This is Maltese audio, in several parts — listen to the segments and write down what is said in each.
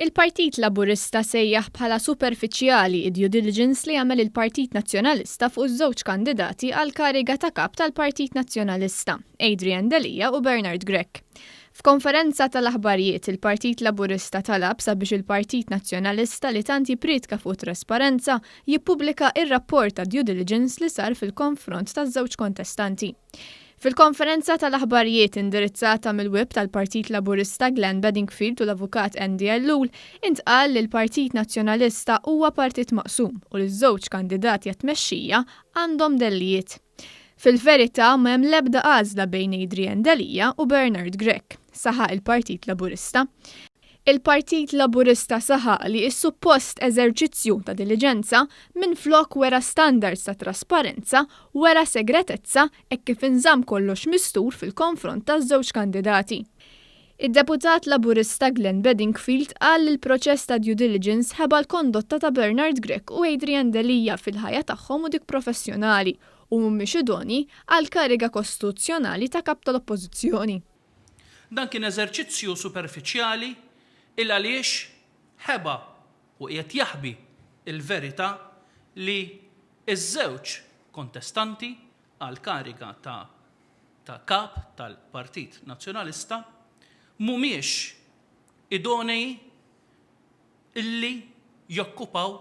Il-Partit Laburista sejjaħ bħala superfiċjali id-due diligence li għamel il-Partit Nazzjonalista fuq iż-żewġ kandidati għal kariga ta' kap tal-Partit Nazzjonalista, Adrian Delija u Bernard Grech. F'konferenza tal-aħbarijiet il-Partit Laburista talab sabiex il-Partit Nazzjonalista li tant jipritka fuq trasparenza jippubblika ir-rapport ta' due diligence li sar fil-konfront taż-żewġ kontestanti. Fil-konferenza tal-aħbarijiet indirizzata mill-web tal-Partit Laburista Glenn Bedingfield u l-avukat Andy Ellul intqal li l-Partit Nazzjonalista huwa partit maqsum u li ż-żewġ kandidati għat-tmexxija għandhom dellijiet. Fil-verità m'hemm l-ebda għażla bejn Adrian Delija u Bernard Grech, saħaq il-Partit Laburista. Il-Partit Laburista saħaq li s-suppost eżerċizzju ta' diligenza minflok wera standards ta' trasparenza wera segretezza e kif inżamm kollox mistur fil-konfront taż-żewġ kandidati. Id-deputat Laburista Glenn Bedingfield qal li l-proċess ta' due diligence ħeba l-kondotta ta' Bernard Grech u Adrian Delija fil-ħajja tagħhom u dik professjonali u mhumiex idoni għal kariga kostituzzjonali ta' kap tal-Oppożizzjoni. Dan kien eżerċizzju superfiċjali il-għaliex ħeba u qiegħed jaħbi il-verità li iż-żewġ kontestanti għal kariga ta' kap tal-Partit Nazzjonalista mhumiex idonei illi jokkupaw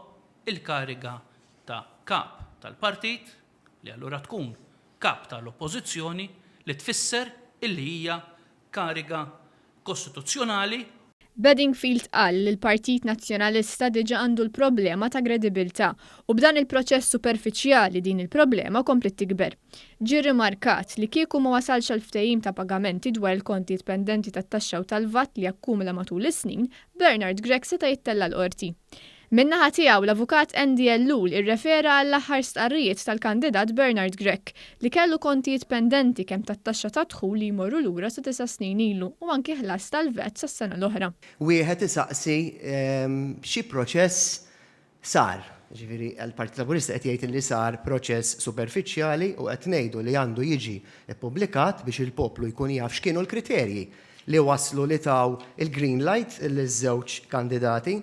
il-kariga ta' kap tal-Partit li allura tkun kap tal-Oppożizzjoni li tfisser illi hija kariga kostituzzjonali. Bedingfield qal li l-Partit Nazzjonalista diġà għandu l-problema ta' kredibilità u b'dan il-proċess superfiċjali din il-problema komplet tikber. Ġie rimarkat li kieku ma wasalx għal ftehim ta' pagamenti dwar il-konti pendenti tat-taxxa u tal-VAT li akkumula matul is-snin, Bernard Grech seta' jittella l-qorti. Min-naħa tiegħu l-avukat Andy Ellul irrefera għall-aħħar stqarrijiet tal-kandidat Bernard Grech li kellu kontijiet pendenti kemm tat-taxxa ta' dħul li jmorru lura sa 9 snin ilu u anke ħlas tal-VAT sas-sena l-oħra. Wieħed isaqsi xi proċess sar. Ġifieri l-Partit Laburista qed jgħid li sar proċess superfiċjali u qed ngħidu li għandu jiġi ippubblikat biex il-poplu jkun jaf x'kienu l-kriterji li waslu li taw il-green light liż-żewġ kandidati.